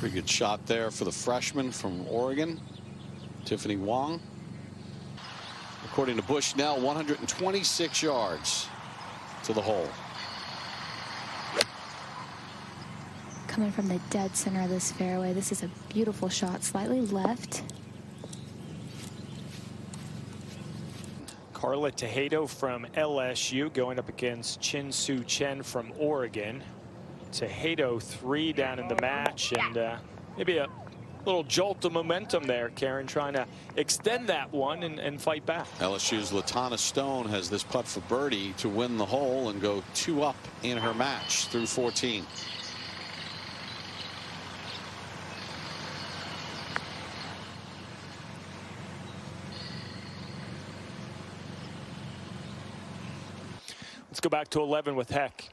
Pretty good shot there for the freshman from Oregon, Tiffany Wong. According to Bushnell, 126 yards to the hole. Coming from the dead center of this fairway, this is a beautiful shot, slightly left. Carla Tejado from LSU going up against Chin Soo Chen from Oregon. Tejado 3 down in the match, and maybe a little jolt of momentum there. Karen trying to extend that one and fight back. LSU's Latana Stone has this putt for birdie to win the hole and go 2 up in her match through 14. Let's go back to 11 with Heck.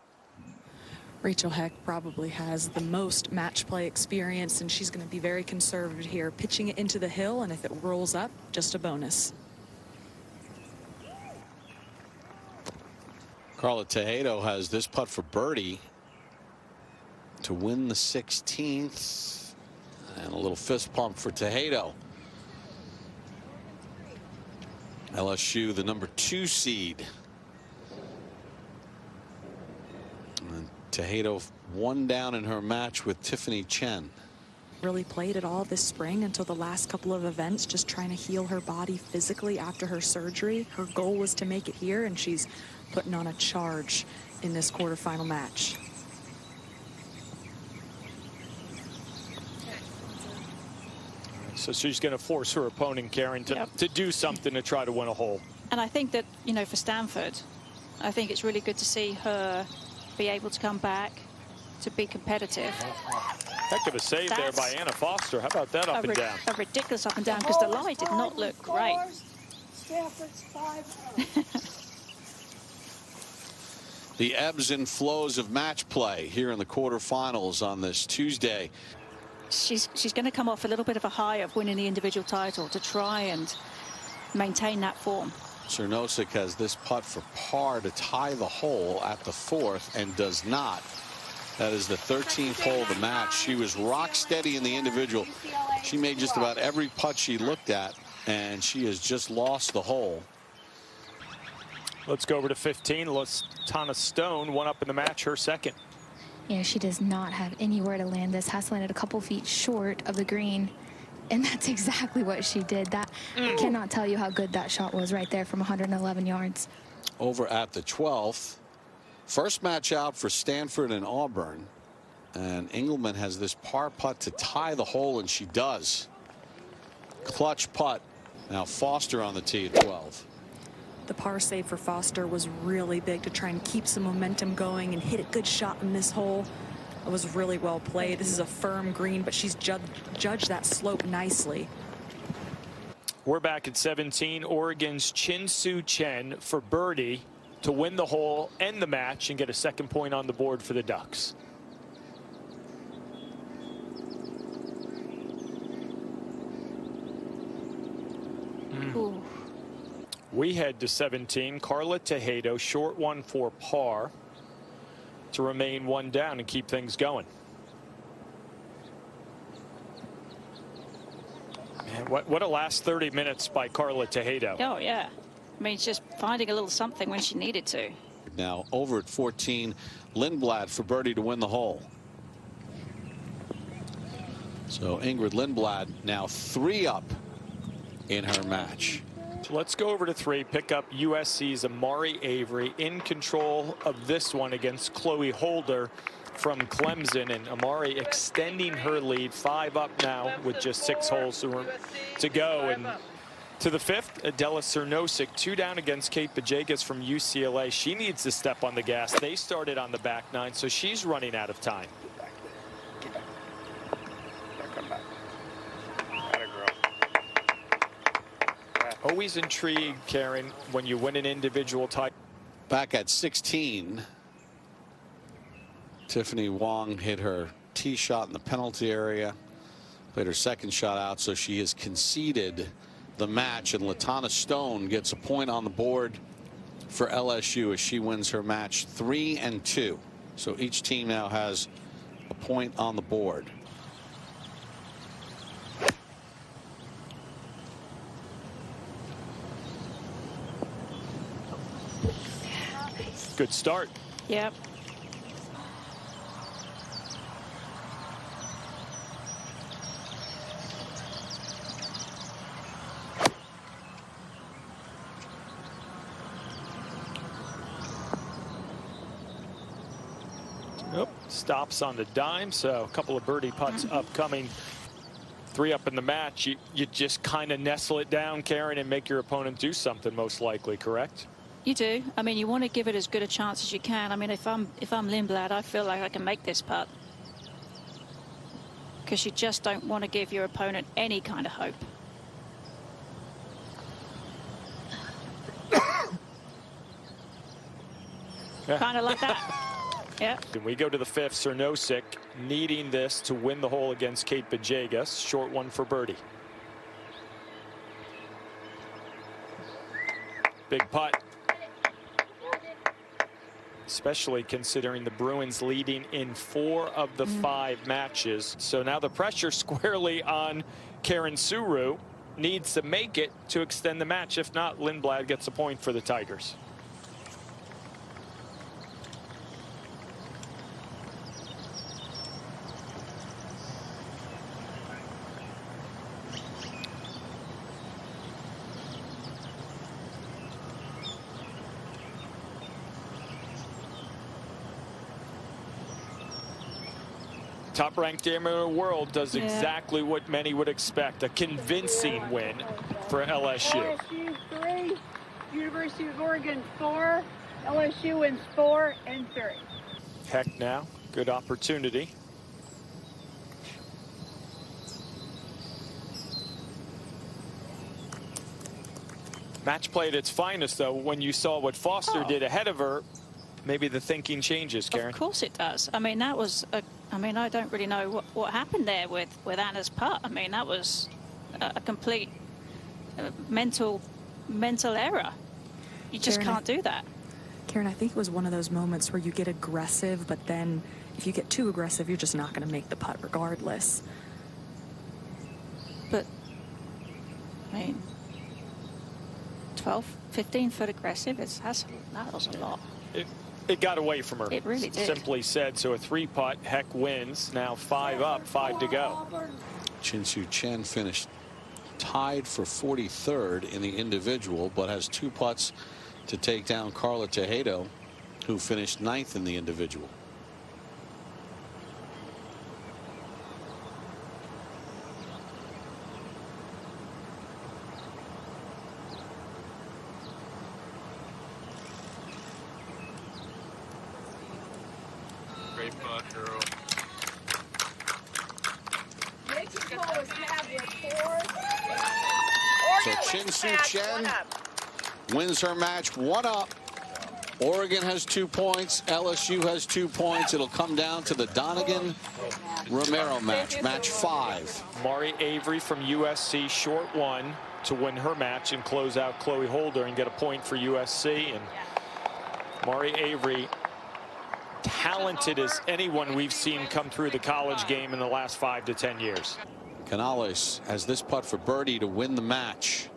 Rachel Heck probably has the most match play experience, and she's going to be very conservative here, pitching it into the hill, and if it rolls up, just a bonus. Carla Tejado has this putt for birdie to win the 16th, and a little fist pump for Tejado. LSU, the number 2 seed. Tejado 1 down in her match with Tiffany Chen. Really played it all this spring until the last couple of events, just trying to heal her body physically after her surgery. Her goal was to make it here, and she's putting on a charge in this quarterfinal match. So she's going to force her opponent, Karen, to do something to try to win a hole. And I think that, you know, for Stanford, I think it's really good to see her be able to come back to be competitive. Heck of a save there by Anna Foster. How about that up and down? A ridiculous up and down, because the lie did not look great. Stanford's 5. The ebbs and flows of match play here in the quarterfinals on this Tuesday. She's going to come off a little bit of a high of winning the individual title to try and maintain that form. Cernosic has this putt for par to tie the hole at the 4th and does not. That is the 13th hole of the match. She was rock steady in the individual. She made just about every putt she looked at, and she has just lost the hole. Let's go over to 15. Latana Stone, 1 up in the match, her second. Yeah, she does not have anywhere to land this. Has landed a couple feet short of the green. And that's exactly what she did. That cannot tell you how good that shot was right there from 111 yards. Over at the 12th. First match out for Stanford and Auburn. And Engelman has this par putt to tie the hole, and she does. Clutch putt. Now Foster on the tee at 12. The par save for Foster was really big to try and keep some momentum going and hit a good shot in this hole. It was really well played. This is a firm green, but she's judged that slope nicely. We're back at 17. Oregon's Chin Soo Chen for birdie to win the hole, end the match, and get a second point on the board for the Ducks. We head to 17. Carla Tejado, short one for par to remain 1 down and keep things going. Man, what a last 30 minutes by Carla Tejado. Oh, yeah. I mean, just finding a little something when she needed to. Now over at 14, Lindblad for birdie to win the hole. So Ingrid Lindblad now 3 up in her match. So let's go over to 3, pick up USC's Amari Avery in control of this one against Chloe Holder from Clemson, and Amari extending her lead, 5 up now with just 6 holes to go. And to the 5th, Adela Cernosic, 2 down against Kate Pajegas from UCLA. She needs to step on the gas. They started on the back 9, so she's running out of time. Always intrigued, Karen, when you win an individual title. Back at 16, Tiffany Wong hit her tee shot in the penalty area, played her second shot out, so she has conceded the match, and Latana Stone gets a point on the board for LSU as she wins her match 3-2. So each team now has a point on the board. Good start. Yep. Nope. Stops on the dime, so a couple of birdie putts upcoming. 3 up in the match. You just kind of nestle it down, Karen, and make your opponent do something, most likely, correct? You do. I mean, you want to give it as good a chance as you can. I mean, if I'm Lindblad, I feel like I can make this putt. Because you just don't want to give your opponent any kind of hope. Kind of like that. Yeah. And we go to the 5th. Cernosik needing this to win the hole against Kate Bajegas. Short one for birdie. Big putt. Especially considering the Bruins leading in 4 of the 5 matches. So now the pressure squarely on Karen Suru. Needs to make it to extend the match. If not, Lindblad gets a point for the Tigers. Top-ranked team in the world does exactly what many would expect. A convincing win for LSU. LSU 3, University of Oregon 4, LSU wins 4 and 3. Heck now, good opportunity. Match play at its finest, though, when you saw what Foster did ahead of her, maybe the thinking changes, Karen. Of course it does. I mean, that was I mean, I don't really know what happened there with Anna's putt. I mean, that was a complete mental error. You just can't do that. Karen, I think it was one of those moments where you get aggressive, but then if you get too aggressive, you're just not going to make the putt regardless. But, I mean, 12, 15 foot aggressive, that was a lot. It got away from her. It really did. Simply said. So a 3-putt. Heck wins. Now 5 up, 5 to go. Chin-Soo Chen finished tied for 43rd in the individual, but has 2 putts to take down Carla Tejado, who finished 9th in the individual. Great putt, girl. So Chin-Soo Chen wins her match 1 up. Oregon has 2 points. LSU has 2 points. It'll come down to the Donegan-Romero match, match 5. Mari Avery from USC, short one to win her match and close out Chloe Holder and get a point for USC. And Mari Avery, talented as anyone we've seen come through the college game in the last 5 to 10 years. Canales has this putt for birdie to win the match.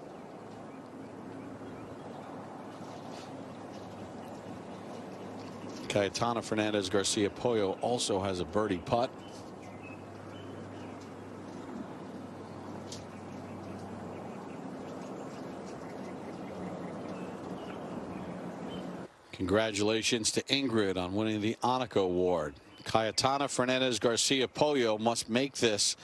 Cayetana Fernandez Garcia Pollo also has a birdie putt. Congratulations to Ingrid on winning the Annika Award. Cayetana Fernandez Garcia Pollo must make this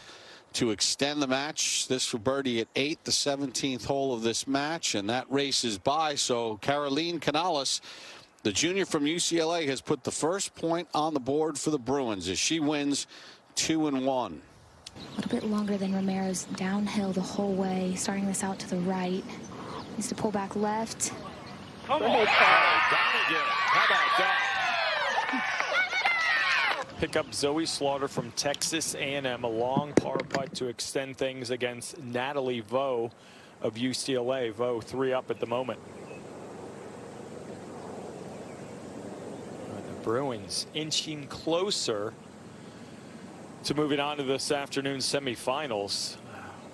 to extend the match. This for birdie at 8, the 17th hole of this match, and that race is by. So Caroline Canales, the junior from UCLA, has put the first point on the board for the Bruins as she wins 2-1. A little bit longer than Romero's, downhill the whole way, starting this out to the right. Needs to pull back left. Come on. Donegan. How about that? Pick up Zoe Slaughter from Texas A&M, a long par putt to extend things against Natalie Vo of UCLA. Vo 3 up at the moment. The Bruins inching closer to moving on to this afternoon's semifinals.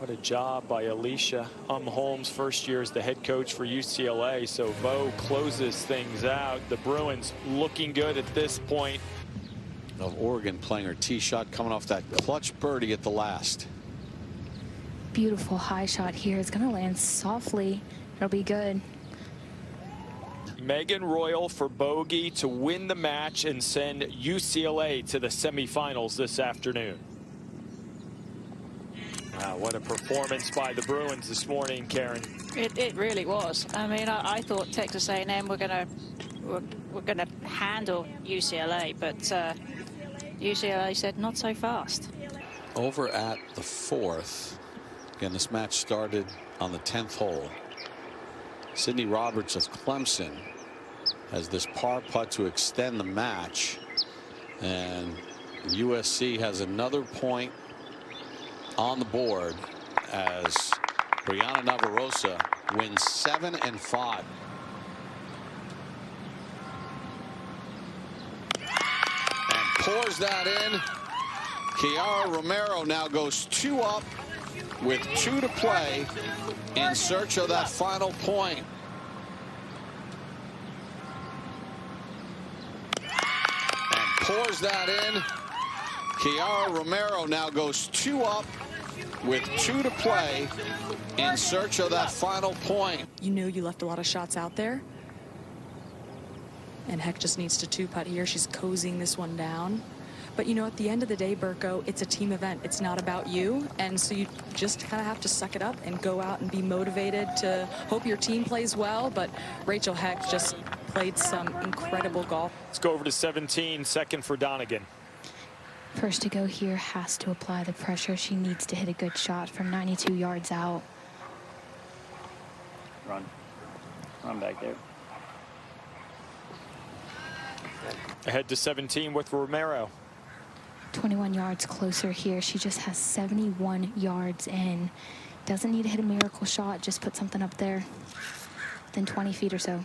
What a job by Alicia Holmes, first year as the head coach for UCLA. So Bo closes things out. The Bruins looking good at this point. Of Oregon playing her tee shot, coming off that clutch birdie at the last. Beautiful high shot here. It's going to land softly. It'll be good. Megan Royal for bogey to win the match and send UCLA to the semifinals this afternoon. Wow, what a performance by the Bruins this morning, Karen. It really was. I mean, I thought Texas A&M were gonna handle UCLA, but UCLA said not so fast. Over at the 4th. Again, this match started on the 10th hole. Sydney Roberts of Clemson has this par putt to extend the match, and USC has another point on the board as Brianna Navarroza wins 7 and 5. And pours that in. Kiara Romero now goes 2 up with 2 to play in search of that final point. And pours that in. Kiara Romero now goes 2 up with 2 to play in search of that final point. You knew you left a lot of shots out there. And Heck just needs to 2-putt here. She's cozying this one down. But, you know, at the end of the day, Burko, it's a team event. It's not about you. And so you just kind of have to suck it up and go out and be motivated to hope your team plays well. But Rachel Heck just played some incredible golf. Let's go over to 17, second for Donegan. First to go here has to apply the pressure. She needs to hit a good shot from 92 yards out. Run back there. Ahead to 17 with Romero. 21 yards closer here. She just has 71 yards in. Doesn't need to hit a miracle shot. Just put something up there within 20 feet or so.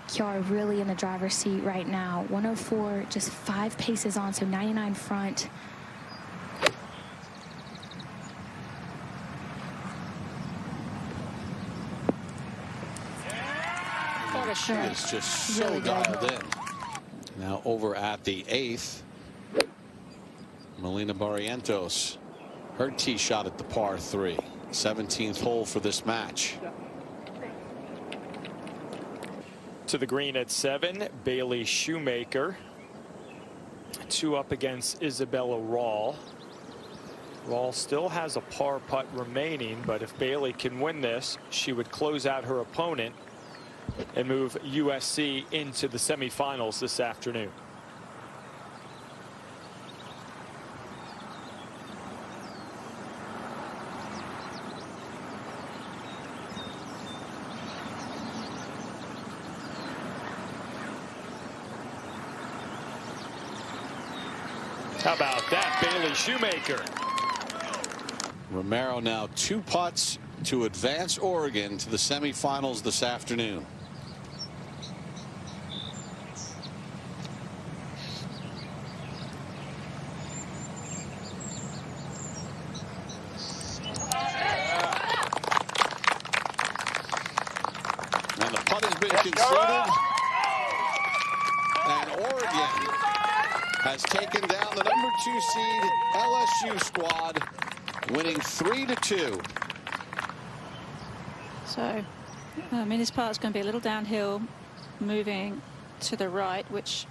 Kiara really in the driver's seat right now. 104, just 5 paces on, so 99 front. She is just so really dialed in. Now over at the 8th, Melina Barrientos, her tee shot at the par 3. 17th hole for this match. To the green at 7, Bailey Shoemaker. 2 up against Isabella Rawl. Rawl still has a par putt remaining, but if Bailey can win this, she would close out her opponent and move USC into the semifinals this afternoon. How about that, Bailey Shoemaker? Romero now 2 putts to advance Oregon to the semifinals this afternoon. And the putt has been conceded. And Oregon has taken down the number 2 seed LSU squad, winning 3-2. So, I mean, this part's going to be a little downhill, moving to the right, which,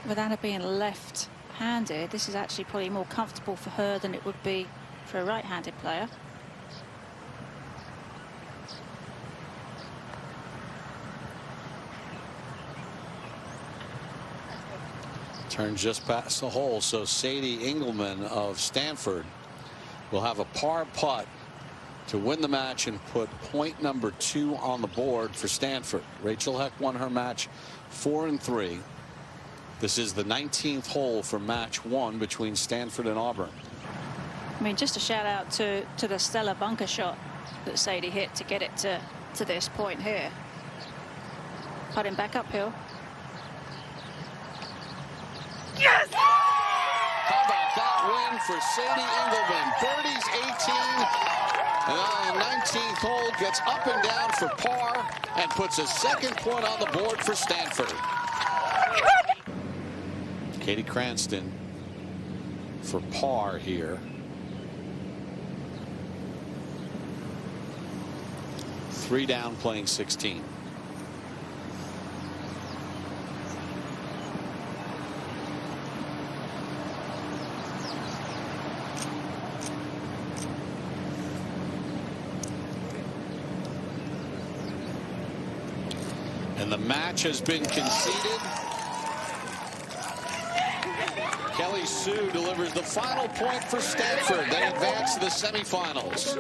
with Anna being left-handed, this is actually probably more comfortable for her than it would be for a right-handed player. Turn just past the hole, so Sadie Engelman of Stanford will have a par putt to win the match and put point number 2 on the board for Stanford. Rachel Heck won her match 4-3. This is the 19th hole for match 1 between Stanford and Auburn. I mean, just a shout out to the stellar bunker shot that Sadie hit to get it to this point here. Putting back uphill. Yes! How about that win for Sadie Engelman? Birdie's 18, and on the 19th hole gets up and down for par and puts a second point on the board for Stanford. Katie Cranston for par here. 3 down, playing 16. And the match has been conceded. Kelly Sue delivers the final point for Stanford. They advance to the semifinals.